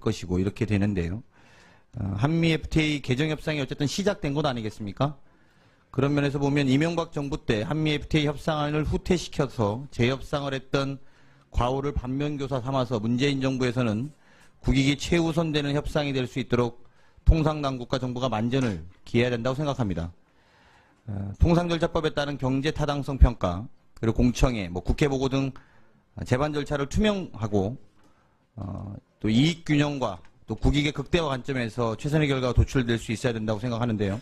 것이고 이렇게 되는데요. 한미 FTA 개정 협상이 어쨌든 시작된 것 아니겠습니까? 그런 면에서 보면 이명박 정부 때 한미 FTA 협상안을 후퇴시켜서 재협상을 했던 과오를 반면교사 삼아서 문재인 정부에서는 국익이 최우선되는 협상이 될 수 있도록 통상당국과 정부가 만전을 기해야 된다고 생각합니다. 통상절차법에 따른 경제타당성 평가, 그리고 공청회, 국회 보고 등 재반 절차를 투명하고 또 이익균형과 또 국익의 극대화 관점에서 최선의 결과가 도출될 수 있어야 된다고 생각하는데요.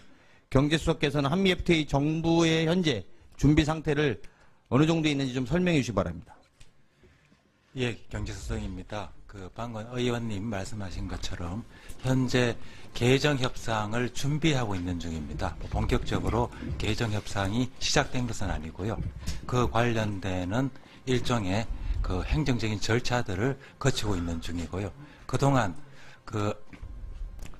경제수석께서는 한미 FTA 정부의 현재 준비 상태를 어느 정도에 있는지 좀 설명해 주시기 바랍니다. 예, 경제수석입니다. 방금 의원님 말씀하신 것처럼 현재 개정 협상을 준비하고 있는 중입니다. 본격적으로 개정 협상이 시작된 것은 아니고요. 그 관련되는 일종의 행정적인 절차들을 거치고 있는 중이고요. 그동안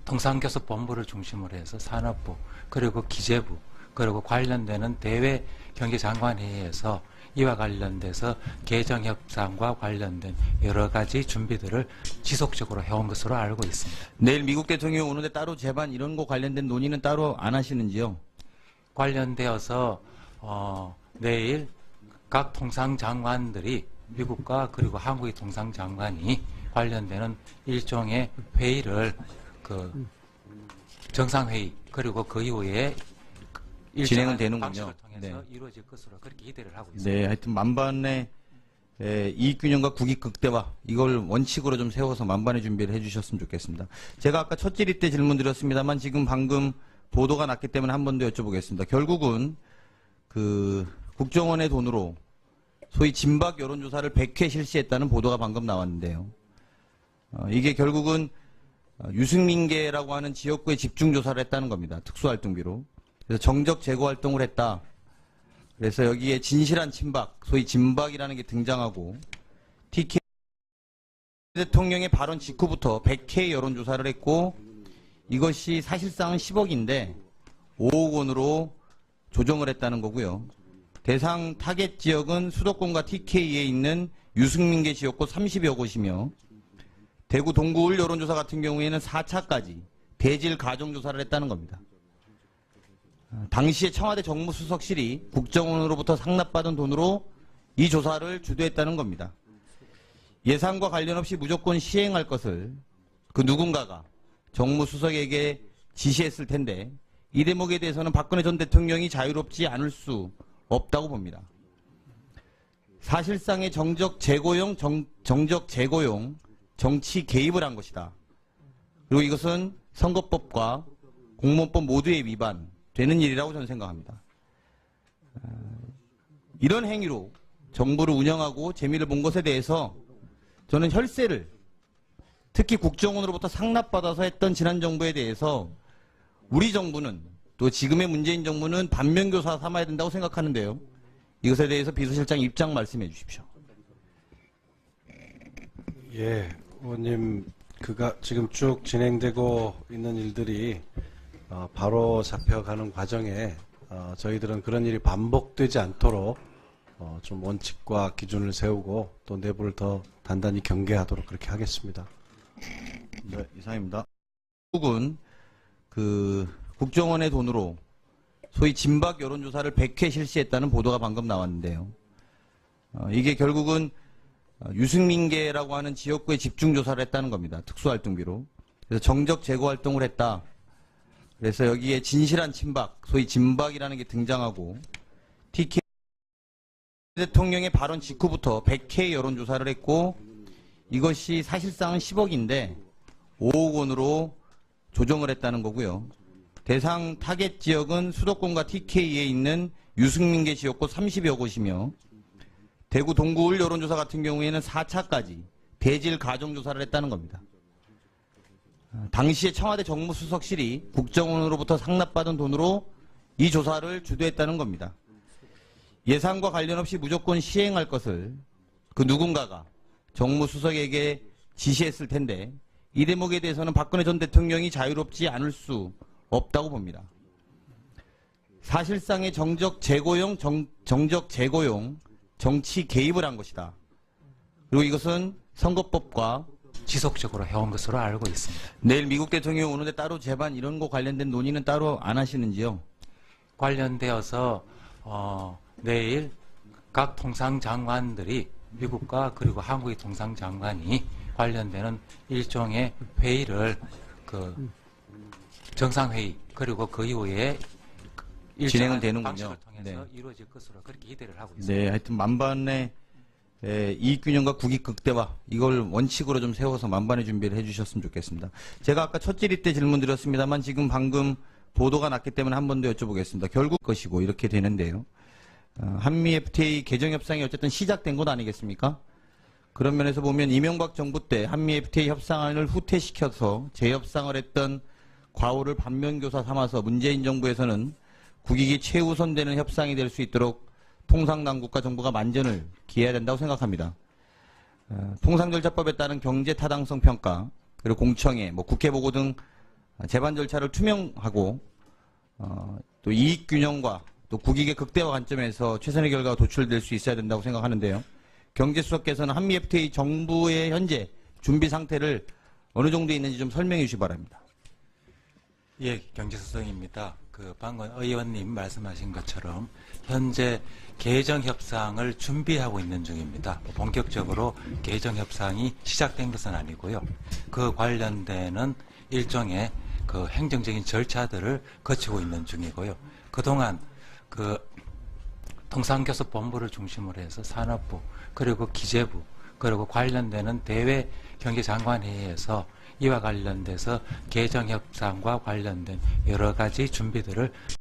통상교섭본부를 중심으로 해서 산업부, 그리고 기재부, 그리고 관련되는 대외 경제장관회의에서 이와 관련돼서 개정 협상과 관련된 여러 가지 준비들을 지속적으로 해온 것으로 알고 있습니다. 내일 미국 대통령 오는데 따로 재반 이런 거 관련된 논의는 따로 안 하시는지요? 관련되어서 내일 각 통상장관들이 미국과 그리고 한국의 통상장관이 관련되는 일종의 회의를 정상회의 그리고 그 이후에 진행은 되는군요. 방식을 통해서 네. 이루어질 것으로 그렇게 기대를 하고 있습니다. 네, 하여튼 만반의 이익균형과 국익 극대화 이걸 원칙으로 좀 세워서 만반의 준비를 해주셨으면 좋겠습니다. 제가 아까 첫 질의 때 질문드렸습니다만 지금 방금 보도가 났기 때문에 한 번 더 여쭤보겠습니다. 결국은 국정원의 돈으로 소위 진박 여론조사를 100회 실시했다는 보도가 방금 나왔는데요. 이게 결국은 유승민계라고 하는 지역구에 집중조사를 했다는 겁니다. 특수활동비로. 그래서 정적 제거 활동을 했다. 그래서 여기에 진실한 친박, 소위 진박이라는 게 등장하고 TK 대통령의 발언 직후부터 100회 여론조사를 했고 이것이 사실상은 10억인데 5억 원으로 조정을 했다는 거고요. 대상 타겟 지역은 수도권과 TK에 있는 유승민계 지역구 30여 곳이며 대구 동구울 여론조사 같은 경우에는 4차까지 대질 가정조사를 했다는 겁니다. 당시에 청와대 정무수석실이 국정원으로부터 상납받은 돈으로 이 조사를 주도했다는 겁니다. 예산과 관련 없이 무조건 시행할 것을 누군가가 정무수석에게 지시했을 텐데 이 대목에 대해서는 박근혜 전 대통령이 자유롭지 않을 수 없다고 봅니다. 사실상의 정적 제고용 정치 개입을 한 것이다. 그리고 이것은 선거법과 공무원법 모두의 위반되는 일이라고 저는 생각합니다. 이런 행위로 정부를 운영하고 재미를 본 것에 대해서 저는 혈세를 특히 국정원으로부터 상납받아서 했던 지난 정부에 대해서 우리 정부는 또 지금의 문재인 정부는 반면교사 삼아야 된다고 생각하는데요. 이것에 대해서 비서실장 입장 말씀해 주십시오. 예, 의원님, 지금 쭉 진행되고 있는 일들이 바로 잡혀가는 과정에 저희들은 그런 일이 반복되지 않도록 좀 원칙과 기준을 세우고 또 내부를 더 단단히 경계하도록 그렇게 하겠습니다. 네, 이상입니다. 한국은 국정원의 돈으로 소위 진박 여론조사를 100회 실시했다는 보도가 방금 나왔는데요. 이게 결국은 유승민계라고 하는 지역구에 집중조사를 했다는 겁니다. 특수활동비로. 그래서 정적 제거 활동을 했다. 그래서 여기에 진실한 친박, 소위 진박이라는 게 등장하고 TK 대통령의 발언 직후부터 100회 여론조사를 했고 이것이 사실상은 10억인데 5억 원으로 조정을 했다는 거고요. 대상 타겟 지역은 수도권과 TK에 있는 유승민계 지역구 30여 곳이며 대구 동구울 여론조사 같은 경우에는 4차까지 대질 가정조사를 했다는 겁니다. 당시에 청와대 정무수석실이 국정원으로부터 상납받은 돈으로 이 조사를 주도했다는 겁니다. 예산과 관련 없이 무조건 시행할 것을 누군가가 정무수석에게 지시했을 텐데 이 대목에 대해서는 박근혜 전 대통령이 자유롭지 않을 수 없다고 봅니다. 사실상의 정적 제고용 정치 개입을 한 것이다. 그리고 이것은 선거법과 지속적으로 해온 것으로 알고 있습니다. 내일 미국 대통령이 오는데 따로 재반 이런 거 관련된 논의는 따로 안 하시는지요? 관련되어서 내일 각 통상장관들이 미국과 그리고 한국의 통상장관이 관련되는 일종의 회의를 그 정상회의 그리고 그 이후에 진행은 일정한 되는군요. 방식을 통해서 네. 이루어질 것으로 그렇게 기대를 하고 있습니다. 네, 하여튼 만반의 이익균형과 국익 극대화 이걸 원칙으로 좀 세워서 만반의 준비를 해주셨으면 좋겠습니다. 제가 아까 첫 질의 때 질문 드렸습니다만 지금 방금 보도가 났기 때문에 한 번 더 여쭤보겠습니다. 결국 것이고 이렇게 되는데요. 한미 FTA 개정 협상이 어쨌든 시작된 것 아니겠습니까? 그런 면에서 보면 이명박 정부 때 한미 FTA 협상안을 후퇴시켜서 재협상을 했던 과오를 반면교사 삼아서 문재인 정부에서는 국익이 최우선되는 협상이 될 수 있도록 통상당국과 정부가 만전을 기해야 된다고 생각합니다. 통상절차법에 따른 경제타당성 평가, 그리고 공청회, 국회 보고 등 재반 절차를 투명하고 또 이익균형과 또 국익의 극대화 관점에서 최선의 결과가 도출될 수 있어야 된다고 생각하는데요. 경제수석께서는 한미 FTA 정부의 현재 준비 상태를 어느 정도 있는지 좀 설명해 주시기 바랍니다. 예, 경제수석입니다. 방금 의원님 말씀하신 것처럼 현재 개정 협상을 준비하고 있는 중입니다. 본격적으로 개정 협상이 시작된 것은 아니고요. 그 관련되는 일종의 그 행정적인 절차들을 거치고 있는 중이고요. 그동안 통상교섭본부를 중심으로 해서 산업부 그리고 기재부 그리고 관련되는 대외 경제장관회의에서 이와 관련돼서 개정 협상과 관련된 여러 가지 준비들을